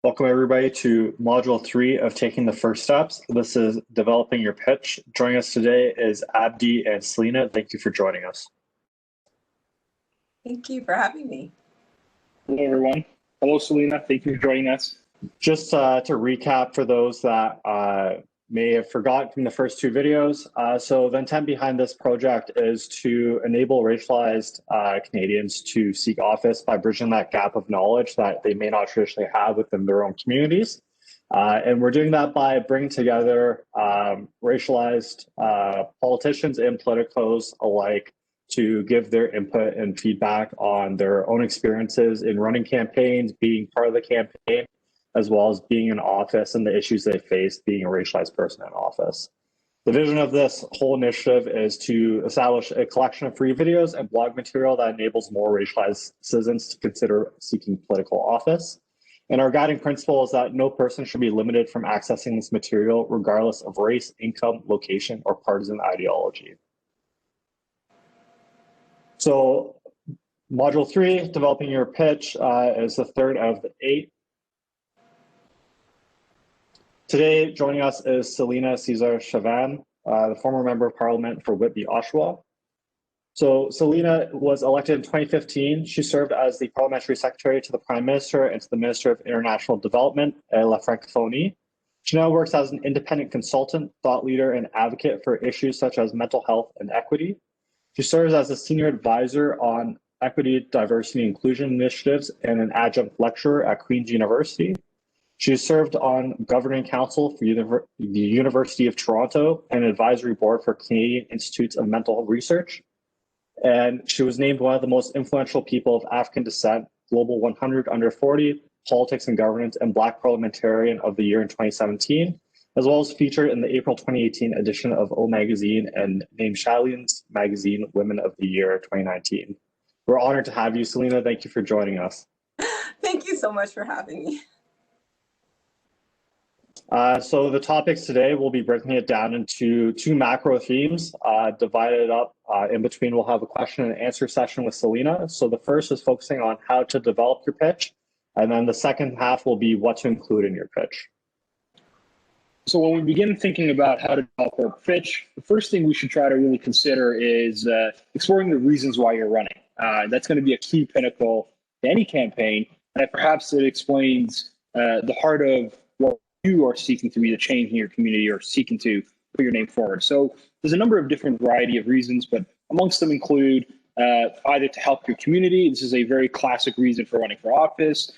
Welcome everybody to Module 3 of Taking the First Steps. This is Developing Your Pitch. Joining us today is Abdi and Celina. Thank you for joining us. Thank you for having me. Hello, everyone. Hello, Celina. Thank you for joining us. Just to recap for those that may have forgotten from the first two videos, so the intent behind this project is to enable racialized Canadians to seek office by bridging that gap of knowledge that they may not traditionally have within their own communities. And we're doing that by bringing together racialized politicians and politicos alike to give their input and feedback on their own experiences in running campaigns, being part of the campaign, as well as being in office and the issues they face being a racialized person in office. The vision of this whole initiative is to establish a collection of free videos and blog material that enables more racialized citizens to consider seeking political office. And our guiding principle is that no person should be limited from accessing this material regardless of race, income, location, or partisan ideology. So Module 3, Developing Your Pitch, is the third of the 8. Today, joining us is Celina Caesar-Chavannes, the former Member of Parliament for Whitby, Oshawa. So Celina was elected in 2015. She served as the Parliamentary Secretary to the Prime Minister and to the Minister of International Development et la Francophonie. She now works as an independent consultant, thought leader, and advocate for issues such as mental health and equity. She serves as a senior advisor on equity, diversity, and inclusion initiatives and an adjunct lecturer at Queen's University. She has served on governing council for the University of Toronto and advisory board for Canadian Institutes of Mental Research. And she was named one of the most influential people of African descent, Global 100 Under 40, Politics and Governance, and Black Parliamentarian of the Year in 2017, as well as featured in the April 2018 edition of O Magazine and named Shailen's Magazine Women of the Year 2019. We're honored to have you, Celina. Thank you for joining us. Thank you so much for having me. So the topics today, we'll be breaking it down into two macro themes, divided up. In between, we'll have a question and answer session with Celina. So the first is focusing on how to develop your pitch, and then the second half will be what to include in your pitch. So when we begin thinking about how to develop our pitch, the first thing we should try to really consider is exploring the reasons why you're running. That's going to be a key pinnacle to any campaign, and perhaps it explains the heart of what you are seeking to be the change in your community or seeking to put your name forward. So there's a number of different variety of reasons, but amongst them include either to help your community. This is a very classic reason for running for office.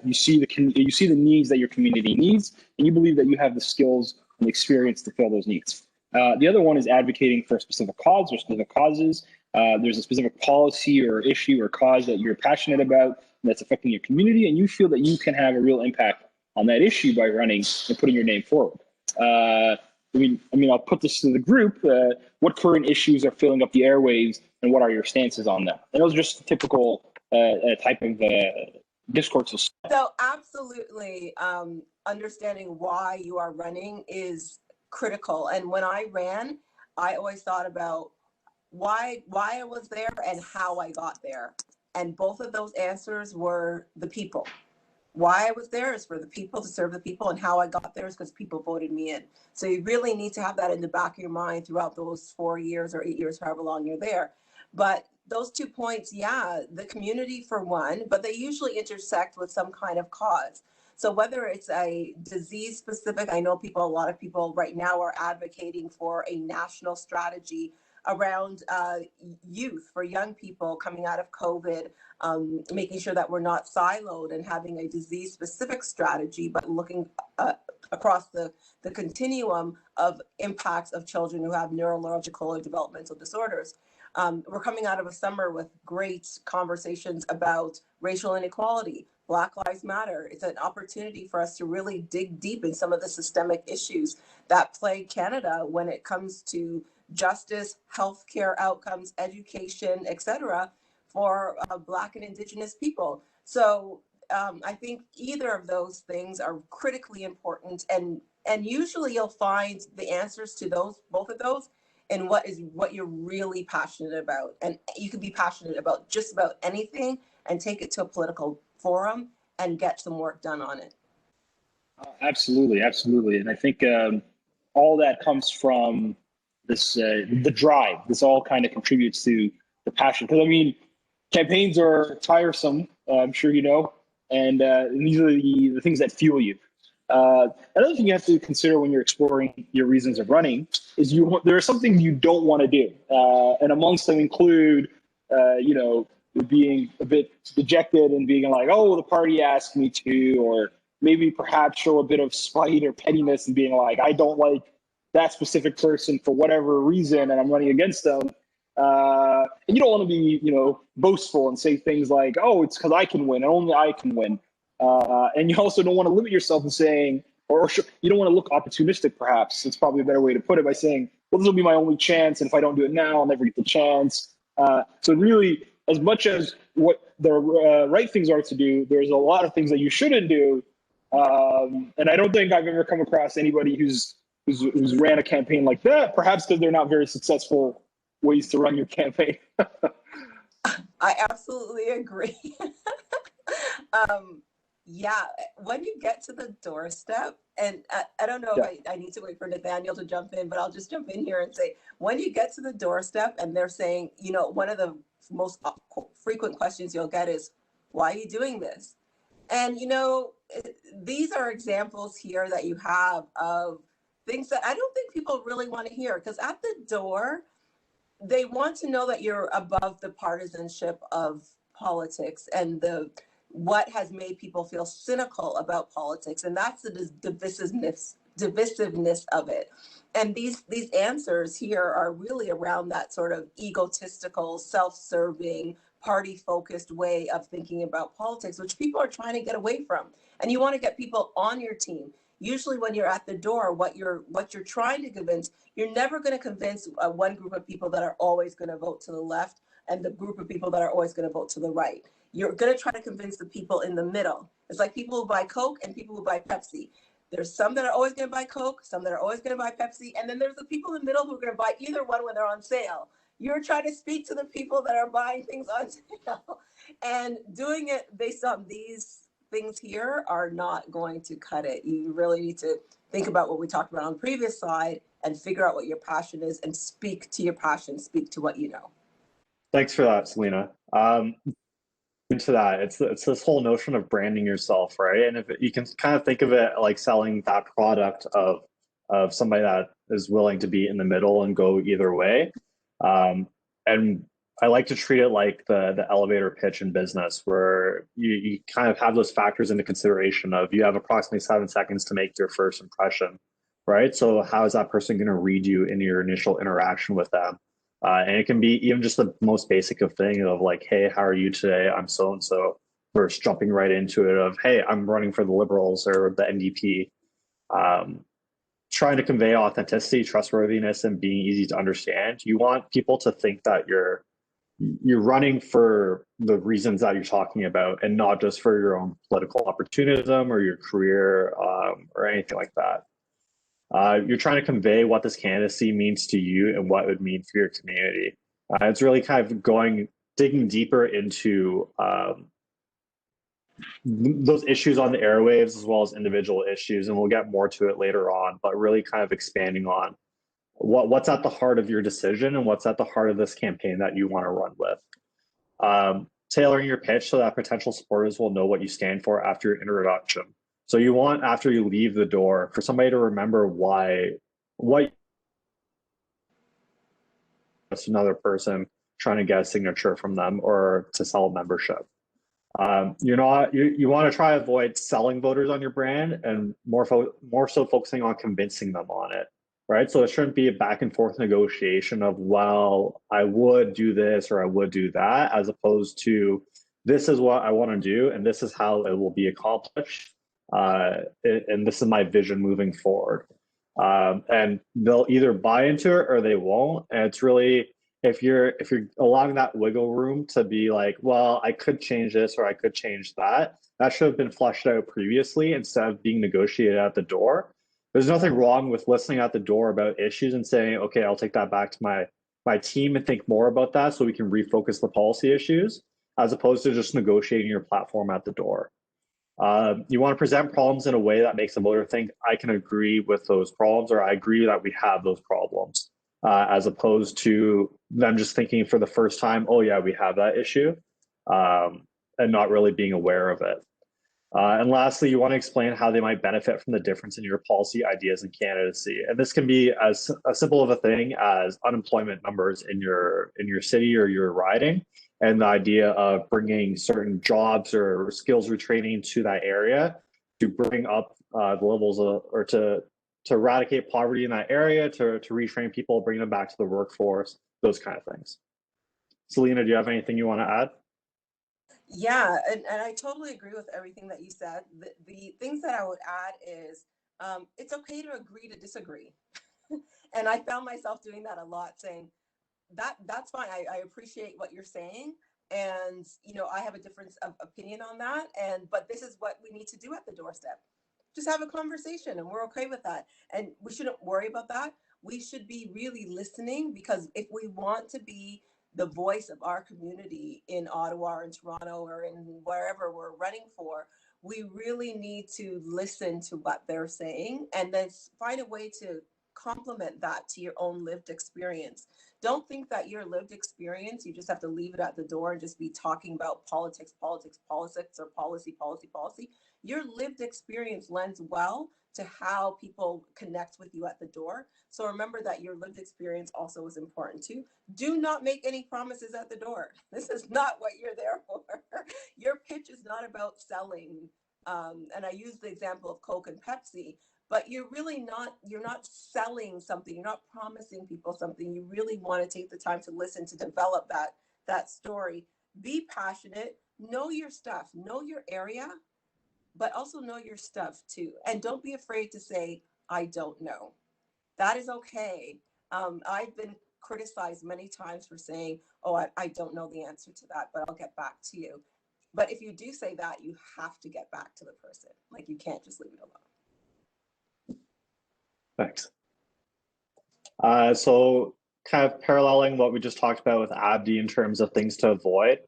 You see the needs that your community needs, and you believe that you have the skills and the experience to fill those needs. The other one is advocating for a specific cause or specific causes. There's a specific policy or issue or cause that you're passionate about that's affecting your community, and you feel that you can have a real impact on that issue by running and putting your name forward. I mean, I'll put this to the group. What current issues are filling up the airwaves, and what are your stances on them? And those are just typical type of discourses. So absolutely, understanding why you are running is critical. And when I ran, I always thought about why I was there and how I got there. And both of those answers were the people. Why I was there is for the people, to serve the people, and how I got there is because people voted me in. So you really need to have that in the back of your mind throughout those 4 years or 8 years, however long you're there. But those 2 points, yeah, the community for one, but they usually intersect with some kind of cause. So whether it's a disease specific, I know a lot of people right now are advocating for a national strategy around youth, for young people coming out of COVID, making sure that we're not siloed and having a disease specific strategy, but looking across the continuum of impacts of children who have neurological or developmental disorders. We're coming out of a summer with great conversations about racial inequality. Black Lives Matter. It's an opportunity for us to really dig deep in some of the systemic issues that plague Canada when it comes to justice, healthcare outcomes, education, etc., for Black and Indigenous people. So I think either of those things are critically important, and usually you'll find the answers to both of those in what you're really passionate about. And you can be passionate about just about anything and take it to a political forum and get some work done on it. Absolutely, absolutely. And I think all that comes from this the drive. This all kind of contributes to the passion. Because I mean, campaigns are tiresome. I'm sure you know, and these are the things that fuel you. Another thing you have to consider when you're exploring your reasons of running is there are some things you don't want to do, and amongst them include, being a bit dejected and being like, oh, the party asked me to, or maybe perhaps show a bit of spite or pettiness and being like, I don't like that specific person for whatever reason, and I'm running against them. And you don't want to be, boastful and say things like, oh, it's because I can win and only I can win. And you also don't want to limit yourself in saying, or you don't want to look opportunistic, perhaps. It's probably a better way to put it, by saying, well, this will be my only chance, and if I don't do it now, I'll never get the chance. So really, as much as what the right things are to do, there's a lot of things that you shouldn't do. And I don't think I've ever come across anybody who's ran a campaign like that, perhaps because they're not very successful ways to run your campaign. I absolutely agree. Yeah, when you get to the doorstep, and I don't know if I need to wait for Nathaniel to jump in, but I'll just jump in here and say, when you get to the doorstep and they're saying, one of the most frequent questions you'll get is, why are you doing this? And, these are examples here that you have of things that I don't think people really want to hear, because at the door, they want to know that you're above the partisanship of politics and what has made people feel cynical about politics, and that's the divisiveness of it. And these answers here are really around that sort of egotistical, self-serving, party-focused way of thinking about politics, which people are trying to get away from. And you want to get people on your team. Usually when you're at the door, what you're trying to convince, you're never going to convince one group of people that are always going to vote to the left and the group of people that are always going to vote to the right. You're going to try to convince the people in the middle. It's like people who buy Coke and people who buy Pepsi. There's some that are always going to buy Coke, some that are always going to buy Pepsi, and then there's the people in the middle who are going to buy either one when they're on sale. You're trying to speak to the people that are buying things on sale, and doing it based on these things here are not going to cut it. You really need to think about what we talked about on the previous slide and figure out what your passion is and speak to your passion, speak to what you know. Thanks for that, Celina. Into that, it's this whole notion of branding yourself, right? And if you can kind of think of it like selling that product of somebody that is willing to be in the middle and go either way. And I like to treat it like the elevator pitch in business, where you kind of have those factors into consideration of, you have approximately 7 seconds to make your first impression, right? So how is that person going to read you in your initial interaction with them? And it can be even just the most basic of thing of like, hey, how are you today? I'm so-and-so, versus jumping right into it of, hey, I'm running for the Liberals or the NDP. Trying to convey authenticity, trustworthiness, and being easy to understand. You want people to think that you're running for the reasons that you're talking about, and not just for your own political opportunism or your career or anything like that. You're trying to convey what this candidacy means to you and what it would mean for your community. It's really kind of digging deeper into those issues on the airwaves, as well as individual issues, and we'll get more to it later on, but really kind of expanding on what's at the heart of your decision and what's at the heart of this campaign that you want to run with. Tailoring your pitch so that potential supporters will know what you stand for after your introduction. So you want, after you leave the door, for somebody to remember what it's another person trying to get a signature from them or to sell membership. You want to try to avoid selling voters on your brand, and more so focusing on convincing them on it, right? So it shouldn't be a back and forth negotiation of, well, I would do this or I would do that, as opposed to, this is what I want to do and this is how it will be accomplished. And this is my vision moving forward. And they'll either buy into it or they won't. And it's really, if you're allowing that wiggle room to be like, well, I could change this or I could change that, that should have been fleshed out previously instead of being negotiated at the door. There's nothing wrong with listening at the door about issues and saying, okay, I'll take that back to my team and think more about that so we can refocus the policy issues, as opposed to just negotiating your platform at the door. You want to present problems in a way that makes the voter think, I can agree with those problems, or I agree that we have those problems, as opposed to them just thinking for the first time, oh yeah, we have that issue, and not really being aware of it. And lastly, you want to explain how they might benefit from the difference in your policy ideas and candidacy. And this can be as simple of a thing as unemployment numbers in your city or your riding, and the idea of bringing certain jobs or skills retraining to that area to bring up the levels of, or to eradicate poverty in that area, to retrain people, bring them back to the workforce, those kind of things. Celina, do you have anything you want to add? Yeah, and I totally agree with everything that you said. The things that I would add is it's okay to agree to disagree. And I found myself doing that a lot, saying that's fine. I appreciate what you're saying. And, you know, I have a difference of opinion on that. But this is what we need to do at the doorstep. Just have a conversation and we're okay with that. And we shouldn't worry about that. We should be really listening, because if we want to be the voice of our community in Ottawa or in Toronto or in wherever we're running for, we really need to listen to what they're saying and then find a way to complement that to your own lived experience. Don't think that your lived experience, you just have to leave it at the door and just be talking about politics, or policy. Your lived experience lends well to how people connect with you at the door. So remember that your lived experience also is important too. Do not make any promises at the door. This is not what you're there for. Your pitch is not about selling. And I use the example of Coke and Pepsi, but you're not selling something. You're not promising people something. You really want to take the time to listen, to develop that story. Be passionate, know your stuff, know your area, but also know your stuff too. And don't be afraid to say, I don't know. That is okay. I've been criticized many times for saying, oh, I don't know the answer to that, but I'll get back to you. But if you do say that, you have to get back to the person. Like, you can't just leave it alone. Thanks. So kind of paralleling what we just talked about with Abdi in terms of things to avoid.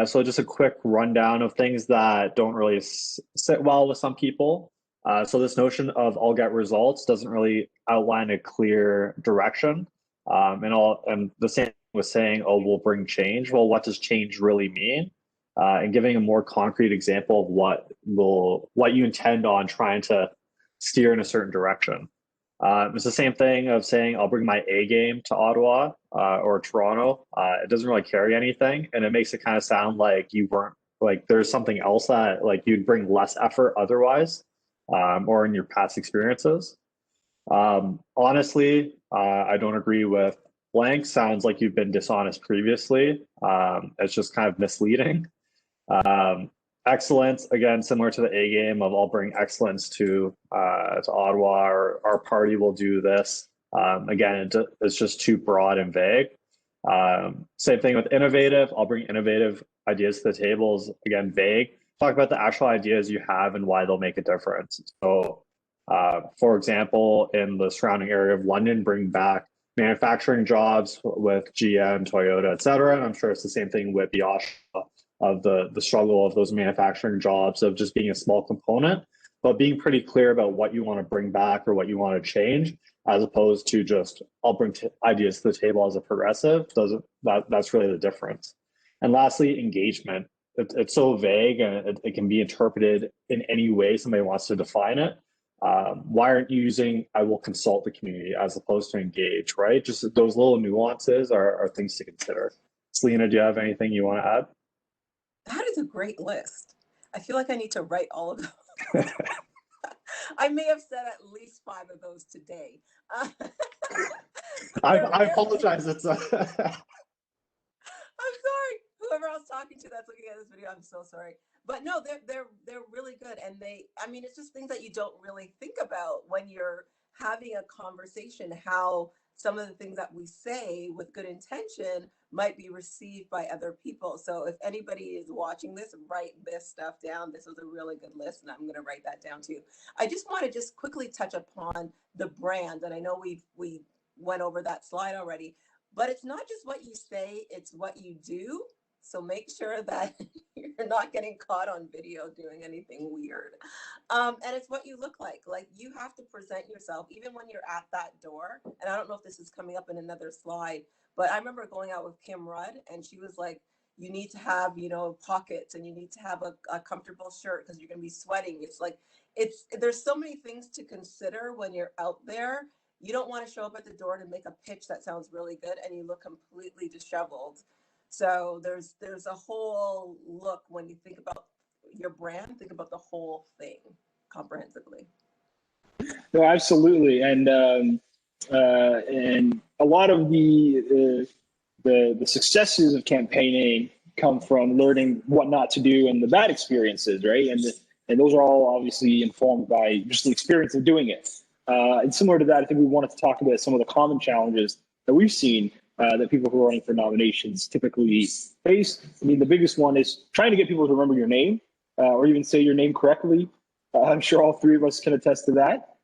So just a quick rundown of things that don't really sit well with some people. So this notion of I'll get results doesn't really outline a clear direction. And the same with saying, oh, we'll bring change. Well, what does change really mean? And giving a more concrete example of what you intend on trying to steer in a certain direction. It's the same thing of saying, I'll bring my A game to Ottawa or Toronto. It doesn't really carry anything. And it makes it kind of sound like you weren't, like there's something else that like you'd bring less effort otherwise, or in your past experiences. Honestly, I don't agree with blank. Sounds like you've been dishonest previously. It's just kind of misleading. Excellence, again, similar to the A game of I'll bring excellence to Ottawa, or our party will do this. Again, it's just too broad and vague. Same thing with innovative. I'll bring innovative ideas to the table is, again, vague. Talk about the actual ideas you have and why they'll make a difference. So, for example, in the surrounding area of London, bring back manufacturing jobs with GM, Toyota, et cetera. And I'm sure it's the same thing with the Oshawa, of the struggle of those manufacturing jobs, of just being a small component, but being pretty clear about what you want to bring back or what you want to change, as opposed to just, I'll bring ideas to the table as a progressive. That's really the difference. And lastly, engagement. It's so vague, and it can be interpreted in any way somebody wants to define it. Why aren't you using, I will consult the community, as opposed to engage, right? Just those little nuances are things to consider. Celina, do you have anything you want to add? That is a great list. I feel like I need to write all of those. I may have said at least 5 of those today. I apologize. It's I'm sorry. Whoever I was talking to that's looking at this video, I'm so sorry. But no, they're really good, and it's just things that you don't really think about when you're having a conversation, how some of the things that we say with good intention might be received by other people. So if anybody is watching this, write this stuff down. This was a really good list, and I'm going to write that down too. I just want to just quickly touch upon the brand, and I know we went over that slide already, but it's not just what you say, it's what you do. So make sure that you're not getting caught on video doing anything weird. And it's what you look like. Like you have to present yourself even when you're at that door. And I don't know if this is coming up in another slide, but I remember going out with Kim Rudd and she was like, you need to have, you know, pockets and you need to have a comfortable shirt because you're going to be sweating. It's like, there's so many things to consider when you're out there. You don't want to show up at the door to make a pitch that sounds really good and you look completely disheveled. So there's a whole look when you think about your brand, think about the whole thing comprehensively. No, absolutely, and a lot of the successes of campaigning come from learning what not to do and the bad experiences, right? And those are all obviously informed by just the experience of doing it. And similar to that, I think we wanted to talk about some of the common challenges that we've seen that people who are running for nominations typically face. I mean, the biggest one is trying to get people to remember your name or even say your name correctly. I'm sure all three of us can attest to that.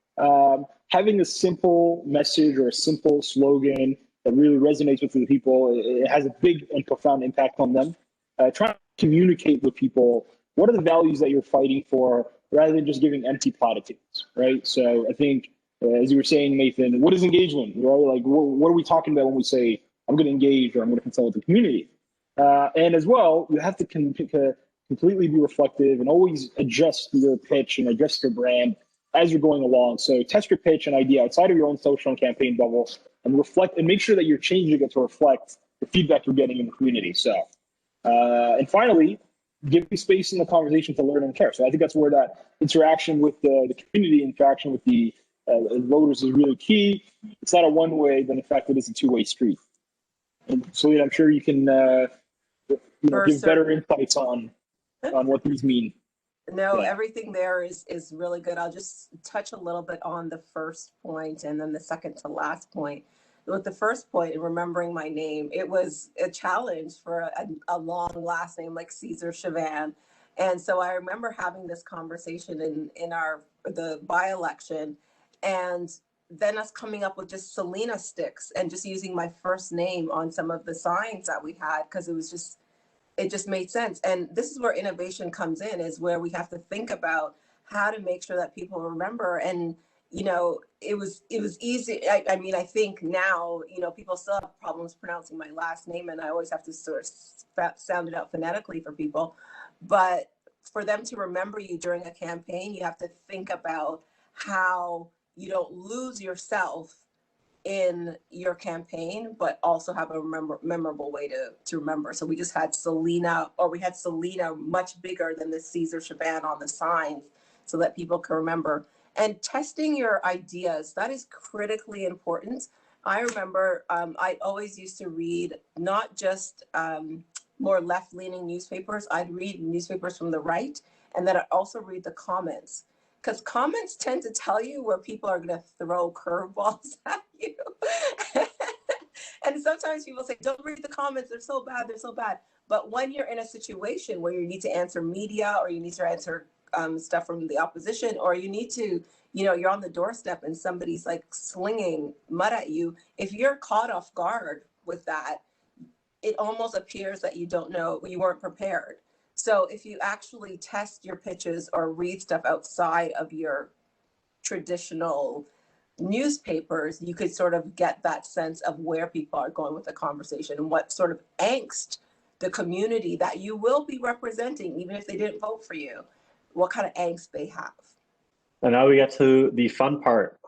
Having a simple message or a simple slogan that really resonates with the people, it has a big and profound impact on them. Trying to communicate with people what are the values that you're fighting for rather than just giving empty platitudes, right? So I think, as you were saying, Nathan, what is engagement, right? Like, what are we talking about when we say, I'm going to engage or I'm going to consult with the community? And as well, you have to completely be reflective and always adjust your pitch and adjust your brand as you're going along. So test your pitch and idea outside of your own social and campaign bubble and reflect and make sure that you're changing it to reflect the feedback you're getting in the community. So, and finally, give me space in the conversation to learn and care. So I think that's where that interaction with the community, interaction with the voters is really key. It's not a one-way, but in fact, it is a two-way street. And Celina, I'm sure you can give better insights on what these mean. No, everything there is really good. I'll just touch a little bit on the first point and then the second to last point. With the first point, remembering my name, it was a challenge for a long last name like Caesar-Chavannes. And so I remember having this conversation in the by-election, and then us coming up with just Celina sticks and just using my first name on some of the signs that we had because it just made sense. And this is where innovation comes in, is where we have to think about how to make sure that people remember. And, you know, it was easy. I mean, I think now, you know, people still have problems pronouncing my last name, and I always have to sort of sound it out phonetically for people. But for them to remember you during a campaign, you have to think about how you don't lose yourself in your campaign, but also have a memorable way to remember. So we just had Celina much bigger than the Caesar-Chavannes on the signs so that people can remember. And testing your ideas, that is critically important. I remember I always used to read not just more left-leaning newspapers. I'd read newspapers from the right, and then I'd also read the comments, because comments tend to tell you where people are going to throw curveballs at you. And sometimes people say, don't read the comments, they're so bad, they're so bad. But when you're in a situation where you need to answer media, or you need to answer stuff from the opposition, or you need to, you know, you're on the doorstep and somebody's like slinging mud at you, if you're caught off guard with that, it almost appears that you don't know, you weren't prepared. So if you actually test your pitches or read stuff outside of your traditional newspapers, you could sort of get that sense of where people are going with the conversation and what sort of angst the community that you will be representing, even if they didn't vote for you, what kind of angst they have. And now we get to the fun part.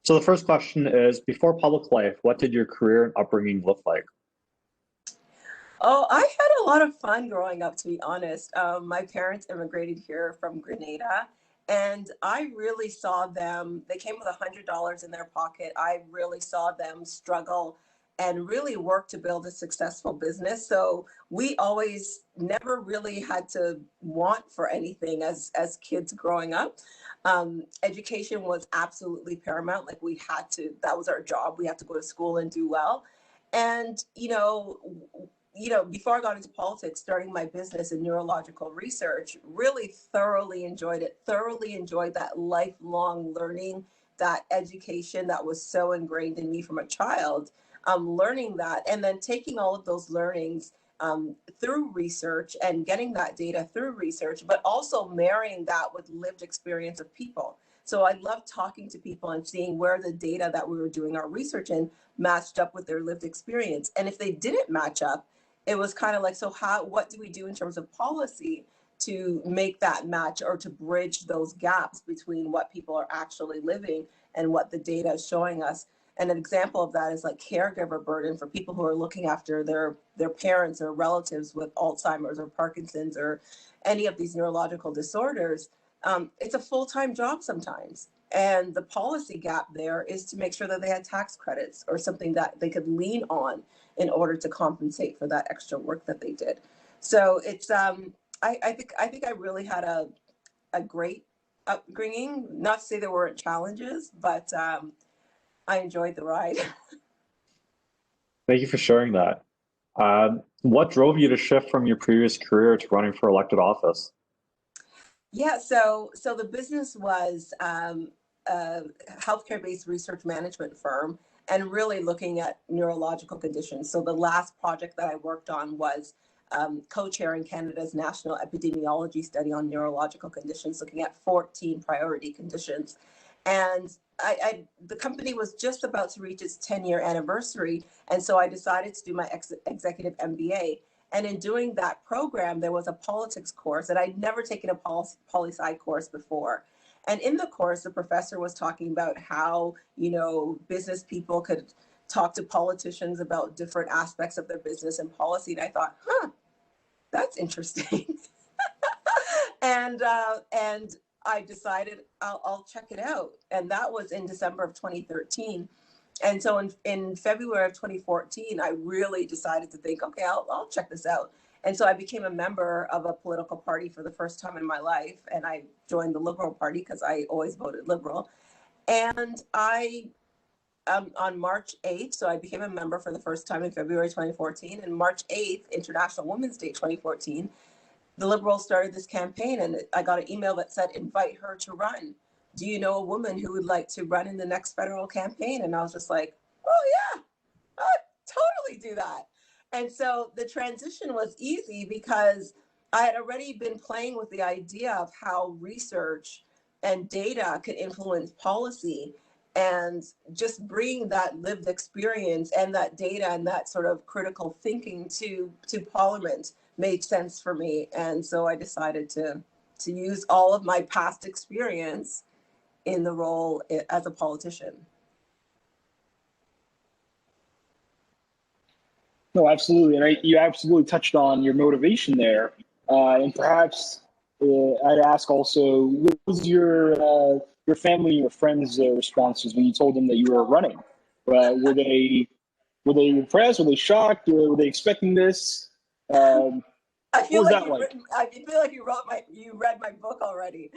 So the first question is, before public life, what did your career and upbringing look like? Oh, I had a lot of fun growing up, to be honest. My parents immigrated here from Grenada, and I really saw them, they came with $100 in their pocket. I really saw them struggle and really work to build a successful business. So we always never really had to want for anything as kids growing up. Education was absolutely paramount. Like we had to, that was our job. We had to go to school and do well. And, you know, before I got into politics, starting my business in neurological research, really thoroughly enjoyed it, thoroughly enjoyed that lifelong learning, that education that was so ingrained in me from a child, learning that, and then taking all of those learnings through research and getting that data through research, but also marrying that with lived experience of people. So I love talking to people and seeing where the data that we were doing our research in matched up with their lived experience. And if they didn't match up, it was kind of like, so what do we do in terms of policy to make that match or to bridge those gaps between what people are actually living and what the data is showing us? And an example of that is like caregiver burden for people who are looking after their parents or relatives with Alzheimer's or Parkinson's or any of these neurological disorders. It's a full-time job sometimes. And the policy gap there is to make sure that they had tax credits or something that they could lean on in order to compensate for that extra work that they did. So it's, I think I really had a great upbringing. Not to say there weren't challenges, but I enjoyed the ride. Thank you for sharing that. What drove you to shift from your previous career to running for elected office? Yeah, so the business was a healthcare-based research management firm and really looking at neurological conditions. So the last project that I worked on was co-chairing Canada's national epidemiology study on neurological conditions, looking at 14 priority conditions. And the company was just about to reach its 10-year anniversary. And so I decided to do my executive MBA. And in doing that program, there was a politics course, and I'd never taken a poli-sci course before. And in the course, the professor was talking about how, business people could talk to politicians about different aspects of their business and policy. And I thought, that's interesting. and I decided I'll check it out. And that was in December of 2013. And so in February of 2014, I really decided to think, okay, I'll check this out. And so I became a member of a political party for the first time in my life. And I joined the Liberal Party because I always voted Liberal. And on March 8th, so I became a member for the first time in February 2014. And March 8th, International Women's Day 2014, the Liberals started this campaign. And I got an email that said, invite her to run. Do you know a woman who would like to run in the next federal campaign? And I was just like, oh yeah, I'd totally do that. And so the transition was easy because I had already been playing with the idea of how research and data could influence policy, and just bringing that lived experience and that data and that sort of critical thinking to Parliament made sense for me. And so I decided to use all of my past experience in the role as a politician. No, absolutely. And you absolutely touched on your motivation there. And perhaps I'd ask also, what was your family, your friends' responses when you told them that you were running? Were they impressed? Were they shocked? Or were they expecting this? I feel like you read my book already.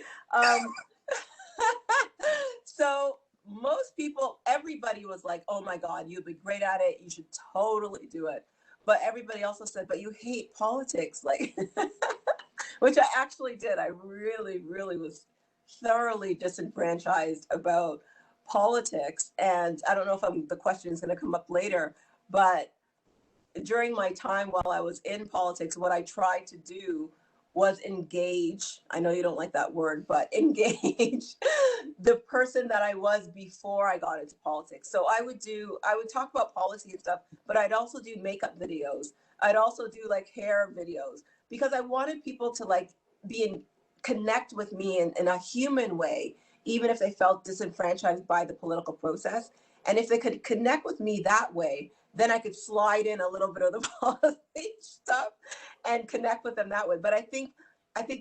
So most people, everybody was like, oh my God, you'd be great at it. You should totally do it. But everybody also said, but you hate politics, like, which I actually did. I really, really was thoroughly disenfranchised about politics. And I don't know if the question is going to come up later, but during my time while I was in politics, what I tried to do was engage, I know you don't like that word, but engage the person that I was before I got into politics. So I would talk about policy and stuff, but I'd also do makeup videos. I'd also do like hair videos, because I wanted people to like connect with me in a human way, even if they felt disenfranchised by the political process. And if they could connect with me that way, then I could slide in a little bit of the policy stuff and connect with them that way. But I think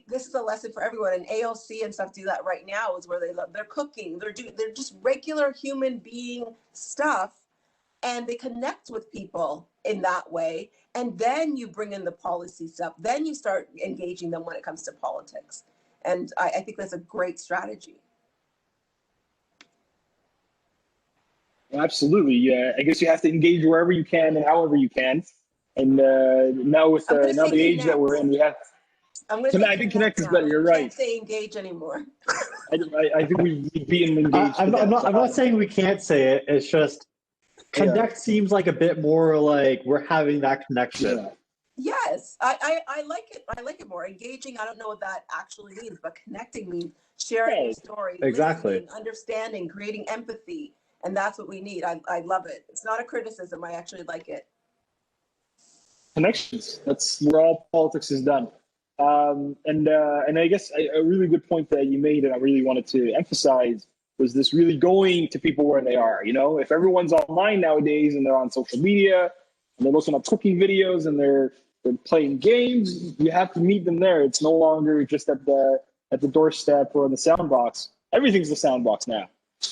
this is a lesson for everyone. And AOC and stuff do that right now, is where they're cooking, they're just regular human being stuff, and they connect with people in that way. And then you bring in the policy stuff. Then you start engaging them when it comes to politics. And I think that's a great strategy. Absolutely. Yeah, I guess you have to engage wherever you can and however you can. And now with the age that we're in, we have. I think connect is better. You're right. I can't say engage anymore. I think we've been engaged. I'm not saying we can't say it. It's just connect seems like a bit more like we're having that connection. Yes, I like it. I like it more. Engaging, I don't know what that actually means, but connecting means sharing your Right. story, Exactly. listening, understanding, creating empathy. And that's what we need. I love it. It's not a criticism. I actually like it. Connections. That's where all politics is done. And I guess a really good point that you made, and I really wanted to emphasize, was this really going to people where they are. You know, if everyone's online nowadays and they're on social media and they're looking up cooking videos and they're playing games, you have to meet them there. It's no longer just at the doorstep or in the sound box. Everything's the sound box now.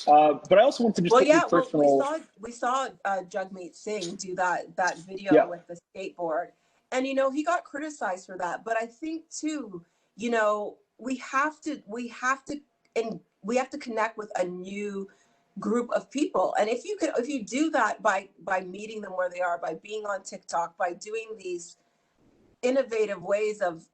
But I also want to just Well, take a yeah. Well, personal. we saw Jagmeet Singh do that video Yeah. with the skateboard, and he got criticized for that. But I think too, we have to connect with a new group of people. And if you do that by meeting them where they are, by being on TikTok, by doing these innovative ways of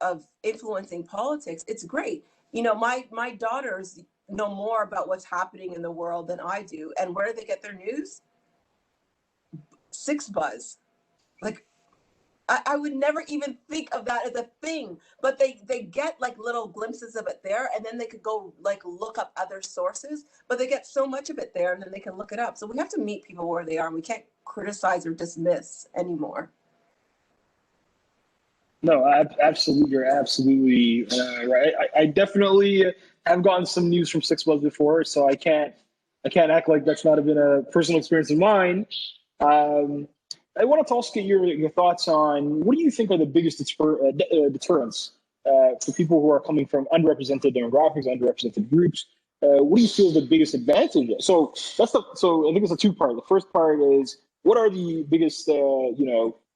influencing politics, it's great. My daughters know more about what's happening in the world than I do. And where do they get their news? Six Buzz. Like, I would never even think of that as a thing, but they get like little glimpses of it there, and then they could go like look up other sources, but they get so much of it there, and then they can look it up. So we have to meet people where they are, and we can't criticize or dismiss anymore. No, absolutely, you're absolutely right. I definitely have gotten some news from Six Months before, so I can't act like that's not been a personal experience of mine. Um, I wanted to also get your thoughts on what do you think are the biggest deterrents for people who are coming from underrepresented demographics, underrepresented groups. What do you feel is the biggest advantage? So I think it's a two part. The first part is what are the biggest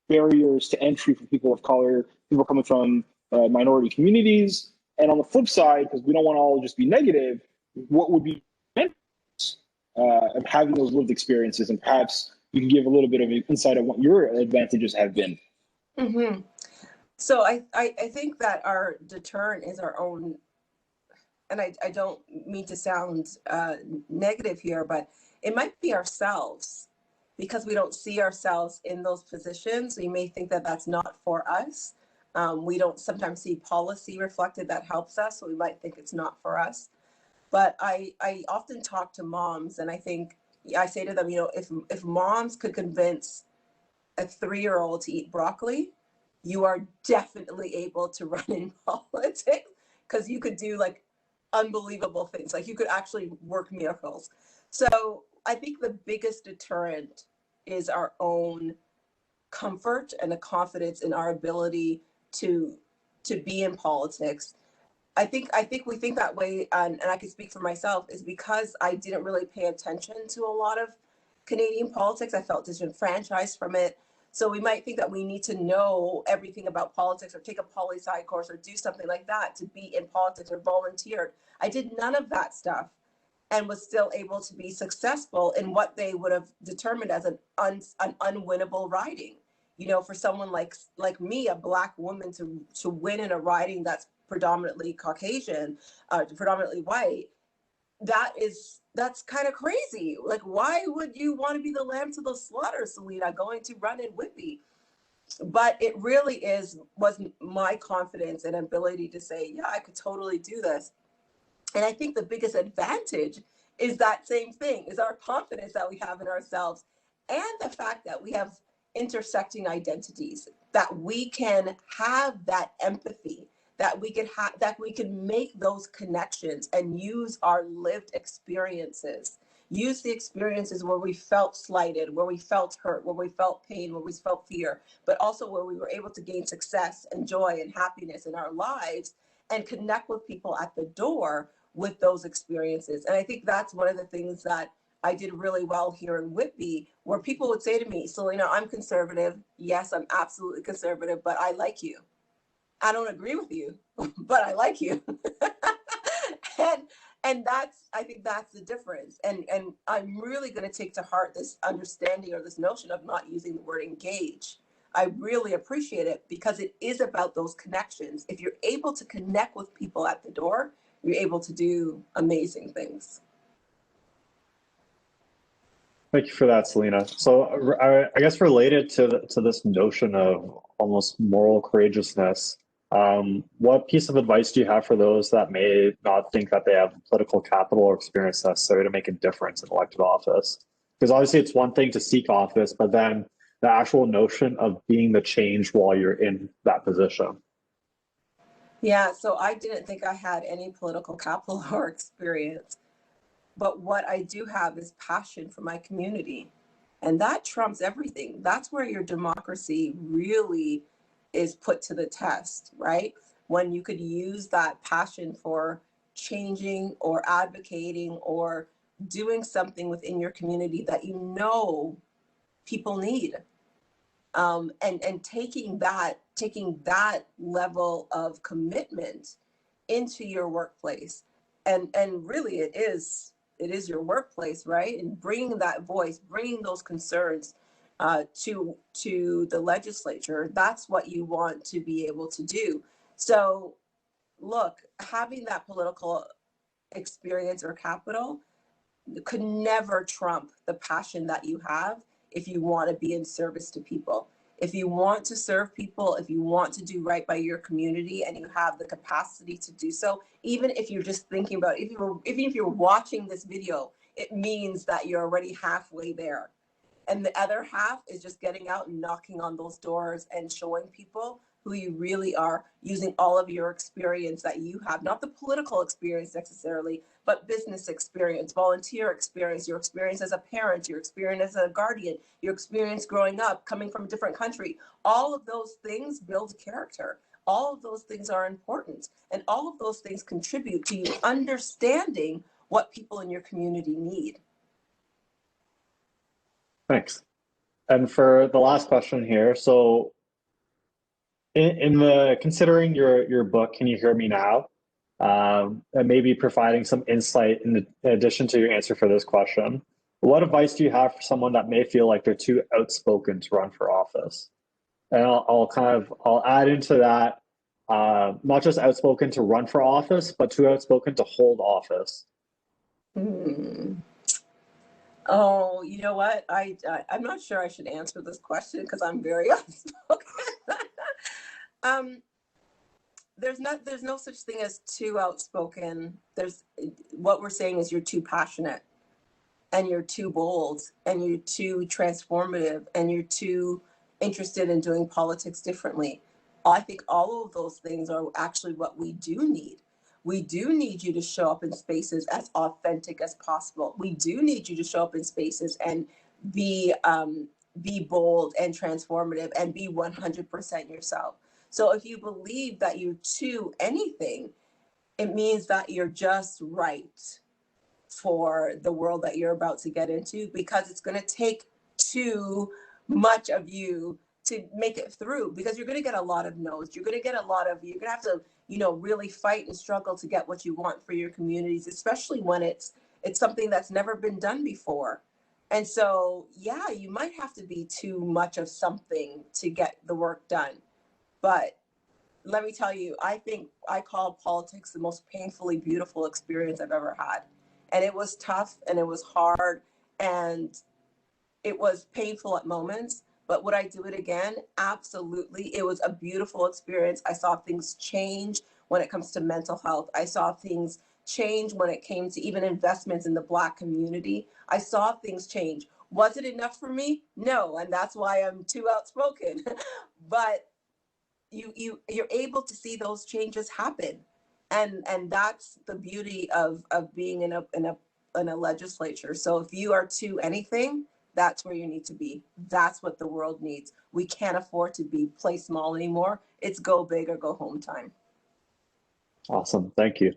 barriers to entry for people of color, people coming from minority communities, and on the flip side, because we don't want to all just be negative, what would be of having those lived experiences, and perhaps you can give a little bit of insight on what your advantages have been. Mm-hmm. So I think that our deterrent is our own, and I don't mean to sound negative here, but it might be ourselves, because we don't see ourselves in those positions. We may think that that's not for us. We don't sometimes see policy reflected that helps us, so we might think it's not for us. But I often talk to moms, and I say to them, if moms could convince a 3-year-old to eat broccoli, you are definitely able to run in politics, because you could do like unbelievable things. Like you could actually work miracles. So I think the biggest deterrent is our own comfort and the confidence in our ability to be in politics. I think we think that way, and I can speak for myself, is because I didn't really pay attention to a lot of Canadian politics. I felt disenfranchised from it. So we might think that we need to know everything about politics or take a poli sci course or do something like that to be in politics, or volunteered. I did none of that stuff and was still able to be successful in what they would have determined as an unwinnable riding. For someone like me, a Black woman, to win in a riding that's predominantly Caucasian, predominantly white, that's kind of crazy. Like, why would you want to be the lamb to the slaughter, Celina, going to run in Whitby? But it really was my confidence and ability to say, yeah, I could totally do this. And I think the biggest advantage is that same thing, is our confidence that we have in ourselves, and the fact that we have intersecting identities, that we can have that empathy, that we can make those connections and use our lived experiences. Use the experiences where we felt slighted, where we felt hurt, where we felt pain, where we felt fear, but also where we were able to gain success and joy and happiness in our lives, and connect with people at the door with those experiences. And I think that's one of the things that I did really well here in Whitby, where people would say to me, Celina, I'm conservative. Yes, I'm absolutely conservative, but I like you. I don't agree with you, but I like you. and I think that's the difference. And I'm really going to take to heart this understanding, or this notion of not using the word engage. I really appreciate it, because it is about those connections. If you're able to connect with people at the door, you're able to do amazing things. Thank you for that, Celina. So I guess related to this notion of almost moral courageousness, what piece of advice do you have for those that may not think that they have the political capital or experience necessary to make a difference in elected office? Because obviously it's one thing to seek office, but then the actual notion of being the change while you're in that position. Yeah, so I didn't think I had any political capital or experience. But what I do have is passion for my community. And that trumps everything. That's where your democracy really is put to the test, right? When you could use that passion for changing or advocating or doing something within your community that you know people need. And taking that level of commitment into your workplace, and really it is your workplace, right? And bringing that voice, bringing those concerns to the legislature. That's what you want to be able to do. So, look, having that political experience or capital could never trump the passion that you have if you want to be in service to people. If you want to serve people, if you want to do right by your community and you have the capacity to do so, even if you're just thinking about it, even if you're watching this video, it means that you're already halfway there. And the other half is just getting out and knocking on those doors and showing people who you really are, using all of your experience that you have, not the political experience necessarily, but business experience, volunteer experience, your experience as a parent, your experience as a guardian, your experience growing up, coming from a different country. All of those things build character. All of those things are important. And all of those things contribute to you understanding what people in your community need. Thanks. And for the last question here, so in the considering your book, Can You Hear Me Now? And maybe providing some insight in addition to your answer for this question, what advice do you have for someone that may feel like they're too outspoken to run for office? And I'll add into that, not just outspoken to run for office, but too outspoken to hold office. Oh, you know what? I'm not sure I should answer this question because I'm very outspoken. There's no such thing as too outspoken. What we're saying is you're too passionate, and you're too bold, and you're too transformative, and you're too interested in doing politics differently. I think all of those things are actually what we do need. We do need you to show up in spaces as authentic as possible. We do need you to show up in spaces and be bold and transformative and be 100% yourself. So if you believe that you're too anything, it means that you're just right for the world that you're about to get into, because it's going to take too much of you to make it through, because you're going to get a lot of no's. You're going to have to, really fight and struggle to get what you want for your communities, especially when it's something that's never been done before. And so, yeah, you might have to be too much of something to get the work done. But let me tell you, I think I call politics the most painfully beautiful experience I've ever had. And it was tough and it was hard and it was painful at moments. But would I do it again? Absolutely. It was a beautiful experience. I saw things change when it comes to mental health. I saw things change when it came to even investments in the Black community. I saw things change. Was it enough for me? No. And that's why I'm too outspoken. But you're able to see those changes happen, and that's the beauty of being in a legislature. So if you are to anything, that's where you need to be. That's what the world needs. We can't afford to play small anymore. It's go big or go home time. Awesome, thank you.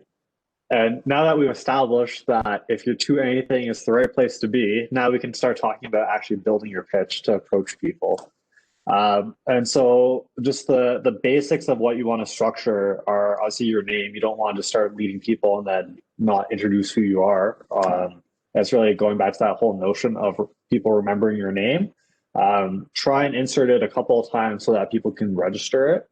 And now that we've established that if you're to anything, it's the right place to be, now we can start talking about actually building your pitch to approach people. And so just the basics of what you want to structure are obviously your name. You don't want to start leading people and then not introduce who you are. That's really going back to that whole notion of people remembering your name. Try and insert it a couple of times so that people can register it.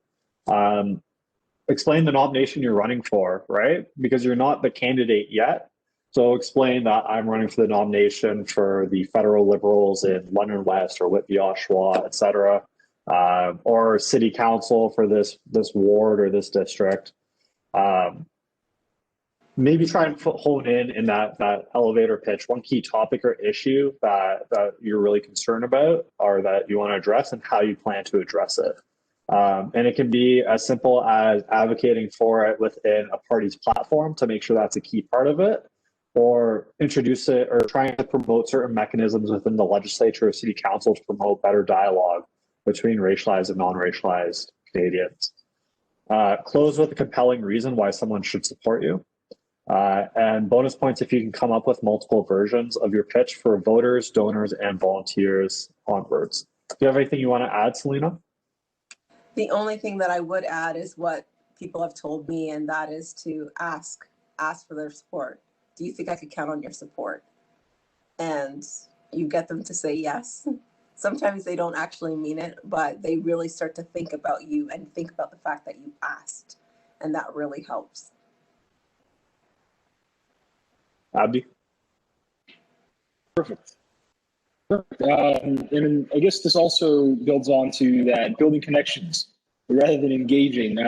Explain the nomination you're running for, right? Because you're not the candidate yet. So explain that I'm running for the nomination for the federal Liberals in London West or Whitby, Oshawa, etc., or city council for this ward or this district. Maybe try and hone in that elevator pitch, one key topic or issue that you're really concerned about or that you want to address and how you plan to address it. And it can be as simple as advocating for it within a party's platform to make sure that's a key part of it, or introduce it or trying to promote certain mechanisms within the legislature or city council to promote better dialogue between racialized and non-racialized Canadians. Close with a compelling reason why someone should support you. And bonus points if you can come up with multiple versions of your pitch for voters, donors, and volunteers onwards. Do you have anything you want to add, Celina? The only thing that I would add is what people have told me, and that is to ask for their support. Do you think I could count on your support? And you get them to say yes. Sometimes they don't actually mean it, but they really start to think about you and think about the fact that you asked, and that really helps. Abdi? Perfect. And I guess this also builds on to that building connections rather than engaging.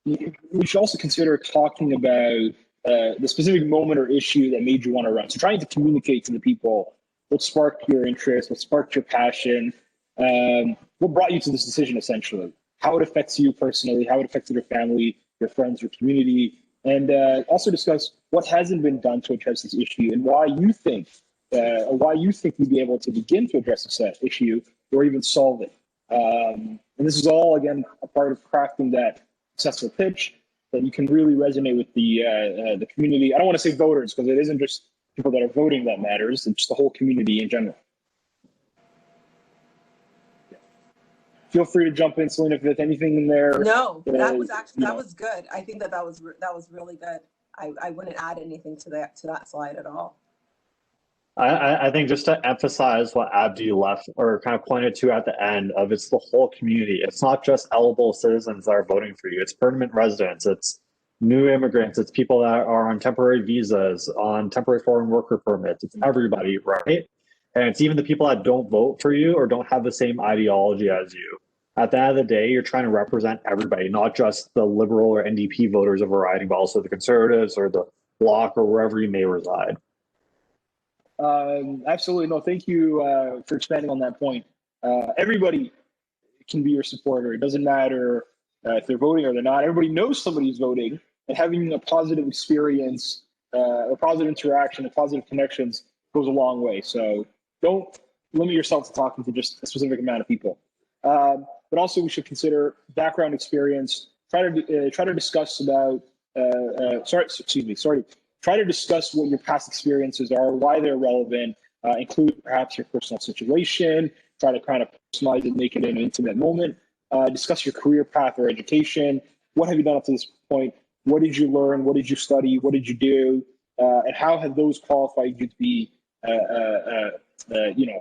We should also consider talking about the specific moment or issue that made you want to run. So trying to communicate to the people what sparked your interest, what sparked your passion, what brought you to this decision, essentially, how it affects you personally, how it affected your family, your friends, your community, and also discuss what hasn't been done to address this issue and why you think you'd be able to begin to address this issue or even solve it. And this is all, again, a part of crafting that successful pitch that you can really resonate with the community. I don't want to say voters, because it isn't just people that are voting that matters, it's just the whole community in general. Feel free to jump in, Celina, if there's anything in there. No, that was actually, that was good. I think that was really good. I wouldn't add anything to that slide at all. I think just to emphasize what Abdi left or kind of pointed to at the end of, it's the whole community. It's not just eligible citizens that are voting for you. It's permanent residents. It's new immigrants. It's people that are on temporary visas, on temporary foreign worker permits. It's everybody, right? And it's even the people that don't vote for you or don't have the same ideology as you. At the end of the day, you're trying to represent everybody, not just the Liberal or NDP voters of a riding, but also the Conservatives or the Bloc or wherever you may reside. Absolutely. No, thank you for expanding on that point. Everybody can be your supporter. It doesn't matter if they're voting or they're not. Everybody knows somebody's voting, and having a positive experience, a positive interaction, a positive connections goes a long way. So don't limit yourself to talking to just a specific amount of people. But also we should consider background experience. Try to discuss about, try to discuss what your past experiences are, why they're relevant, include perhaps your personal situation, try to kind of personalize it, make it an intimate moment, discuss your career path or education. What have you done up to this point? What did you learn? What did you study? What did you do? And how have those qualified you to be,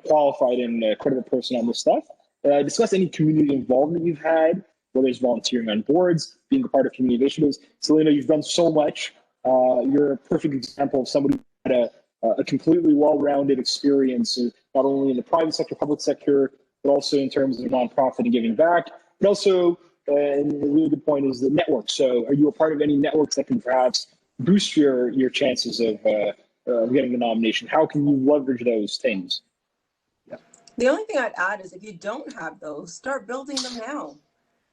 qualified and credible person on this stuff? Discuss any community involvement you've had, whether it's volunteering on boards, being a part of community initiatives. Celina, you've done so much. You're a perfect example of somebody who had a completely well-rounded experience, not only in the private sector, public sector, but also in terms of nonprofit and giving back. But also, and a really good point is the network. So are you a part of any networks that can perhaps boost your chances of getting the nomination? How can you leverage those things? Yeah. The only thing I'd add is if you don't have those, start building them now.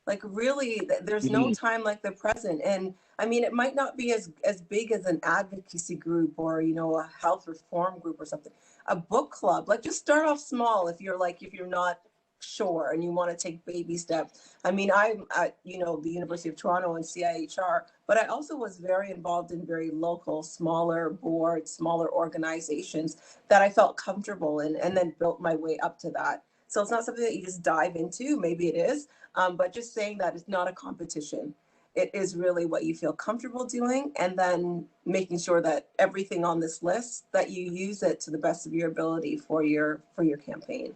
Like really, there's no time like the present. And I mean, it might not be as big as an advocacy group or, a health reform group or something. A book club, like just start off small if you're not sure and you want to take baby steps. I mean, I'm at, the University of Toronto and CIHR, but I also was very involved in very local, smaller boards, smaller organizations that I felt comfortable in, and then built my way up to that. So it's not something that you just dive into. Maybe it is, but just saying that it's not a competition. It is really what you feel comfortable doing, and then making sure that everything on this list, that you use it to the best of your ability for your campaign.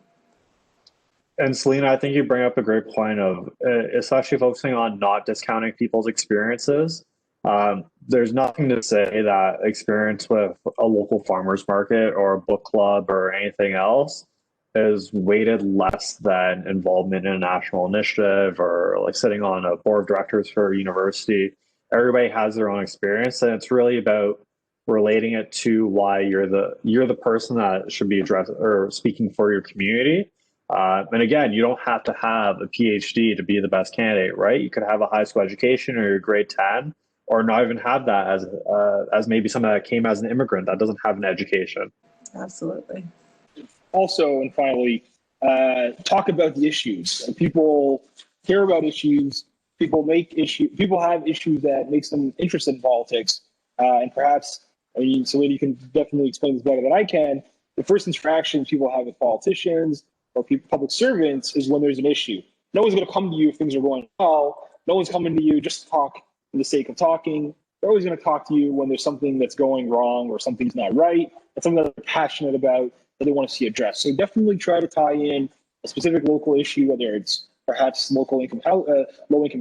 And Celina, I think you bring up a great point of especially focusing on not discounting people's experiences. There's nothing to say that experience with a local farmers market or a book club or anything else is weighted less than involvement in a national initiative or like sitting on a board of directors for a university. Everybody has their own experience, and it's really about relating it to why you're the person that should be addressed or speaking for your community. And again, you don't have to have a PhD to be the best candidate, right? You could have a high school education or your grade 10, or not even have that as maybe someone that came as an immigrant that doesn't have an education. Absolutely. Also, and finally, talk about the issues. People care about issues. People have issues that makes them interested in politics. And perhaps, I mean, Celina, you can definitely explain this better than I can. The first interaction people have with politicians or public servants is when there's an issue. No one's going to come to you if things are going well. No one's coming to you just to talk for the sake of talking. They're always going to talk to you when there's something that's going wrong or something's not right. That's something that they're passionate about, that they want to see addressed. So definitely try to tie in a specific local issue, whether it's perhaps low-income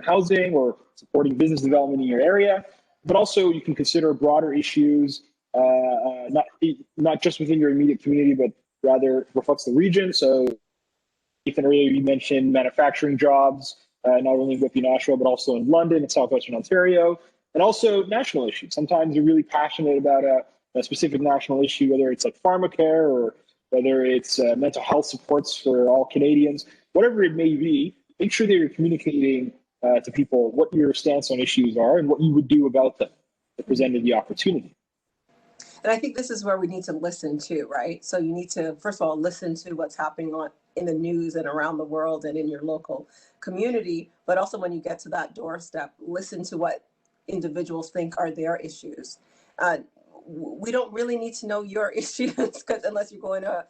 housing or supporting business development in your area. But also you can consider broader issues, not just within your immediate community, but rather reflects the region. So Ethan, earlier you mentioned manufacturing jobs, not only in Whitby, Nashua, but also in London and Southwestern Ontario, and also national issues. Sometimes you're really passionate about a specific national issue, whether it's like pharmacare or whether it's mental health supports for all Canadians, whatever it may be. Make sure that you're communicating to people what your stance on issues are and what you would do about them if presented the opportunity. And I think this is where we need to listen to, right? So you need to, first of all, listen to what's happening in the news and around the world and in your local community. But also when you get to that doorstep, listen to what individuals think are their issues. We don't really need to know your issues because unless you're going to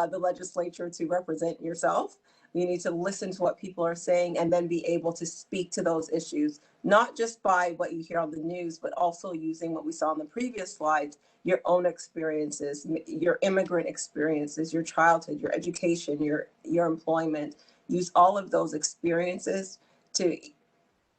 the legislature to represent yourself, you need to listen to what people are saying and then be able to speak to those issues, not just by what you hear on the news, but also using what we saw in the previous slides, your own experiences, your immigrant experiences, your childhood, your education, your employment. Use all of those experiences to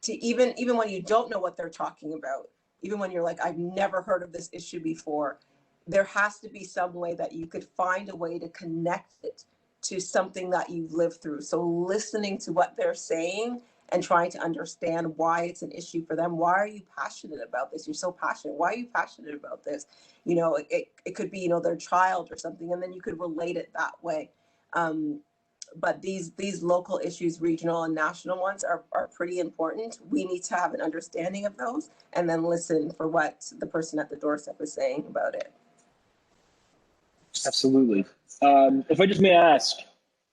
even when you don't know what they're talking about, even when you're like, I've never heard of this issue before, there has to be some way that you could find a way to connect it to something that you've lived through. So listening to what they're saying and trying to understand why it's an issue for them. Why are you passionate about this? You're so passionate. Why are you passionate about this? You know, it could be, you know, their child or something, and then you could relate it that way. But these local issues, regional and national ones, are pretty important. We need to have an understanding of those and then listen for what the person at the doorstep is saying about it. Absolutely. If I just may ask,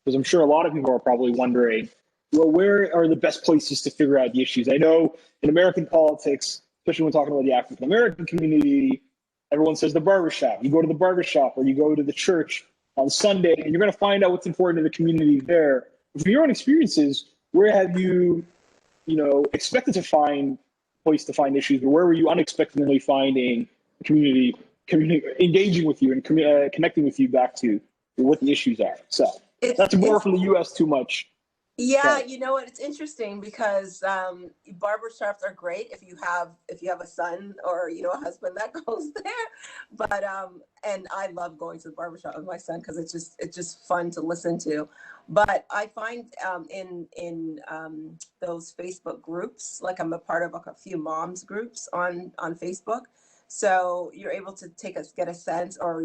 because I'm sure a lot of people are probably wondering, well, where are the best places to figure out the issues? I know in American politics, especially when talking about the African American community, everyone says the barbershop. You go to the barbershop or you go to the church on Sunday, and you're going to find out what's important to the community there. From your own experiences, where have you, expected to find a place to find issues, but where were you unexpectedly finding a community engaging with you and connecting with you back to what the issues are? So that's more from the U.S. too much. Yeah, you know what? It's interesting because barbershops are great if you have a son or a husband that goes there. But and I love going to the barbershop with my son because it's just fun to listen to. But I find in those Facebook groups, like I'm a part of a few moms groups on Facebook, so you're able to get a sense, or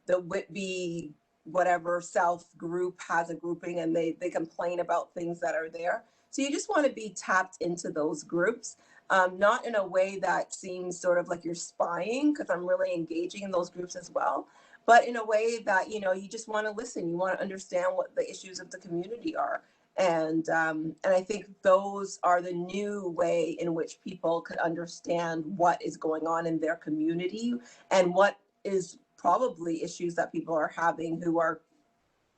the Whitby whatever South group has a grouping and they complain about things that are there. So you just want to be tapped into those groups, not in a way that seems sort of like you're spying, because I'm really engaging in those groups as well, but in a way that, you just want to listen, you want to understand what the issues of the community are. And I think those are the new way in which people could understand what is going on in their community and what is probably issues that people are having who are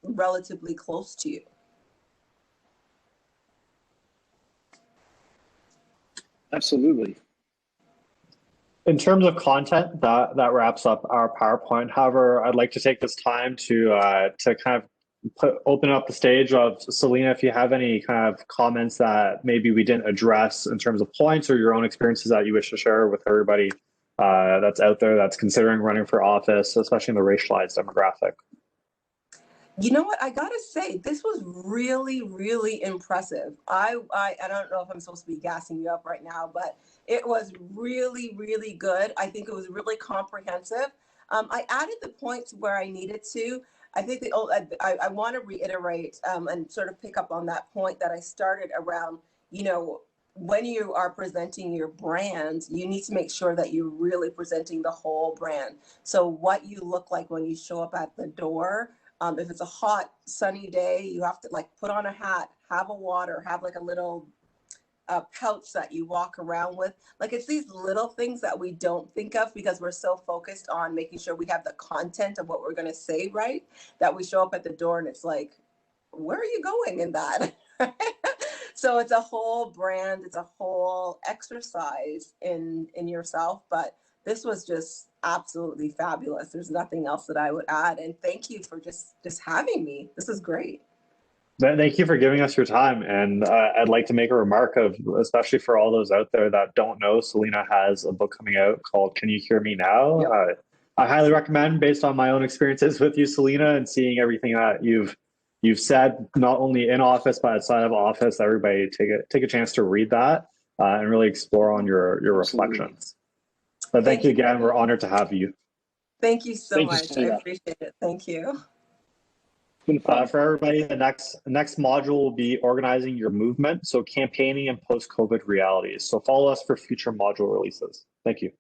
relatively close to you. Absolutely. In terms of content, that wraps up our PowerPoint. However, I'd like to take this time to kind of open up the stage of Celina, if you have any kind of comments that maybe we didn't address in terms of points or your own experiences that you wish to share with everybody that's out there that's considering running for office, especially in the racialized demographic. You know what? I gotta say, this was really, really impressive. I don't know if I'm supposed to be gassing you up right now, but it was really, really good. I think it was really comprehensive. I added the points where I needed to. I think I want to reiterate and sort of pick up on that point that I started around, you know, when you are presenting your brand, you need to make sure that you're really presenting the whole brand. So what you look like when you show up at the door. If it's a hot, sunny day, you have to like put on a hat, have a water, have like a little pouch that you walk around with. Like it's these little things that we don't think of because we're so focused on making sure we have the content of what we're going to say right, that we show up at the door and it's like, where are you going in that? So it's a whole brand, it's a whole exercise in yourself, but this was just absolutely fabulous. There's nothing else that I would add. And thank you for just having me. This is great. Thank you for giving us your time. And I'd like to make a remark of, especially for all those out there that don't know, Celina has a book coming out called Can You Hear Me Now? Yep. I highly recommend, based on my own experiences with you, Celina, and seeing everything that you've said, not only in office, but outside of office, everybody take a chance to read that and really explore on your reflections. But thank you again. We're honored to have you. Thank you so much. I appreciate it. Thank you. For everybody, the next module will be organizing your movement, so campaigning and post-COVID realities. So follow us for future module releases. Thank you.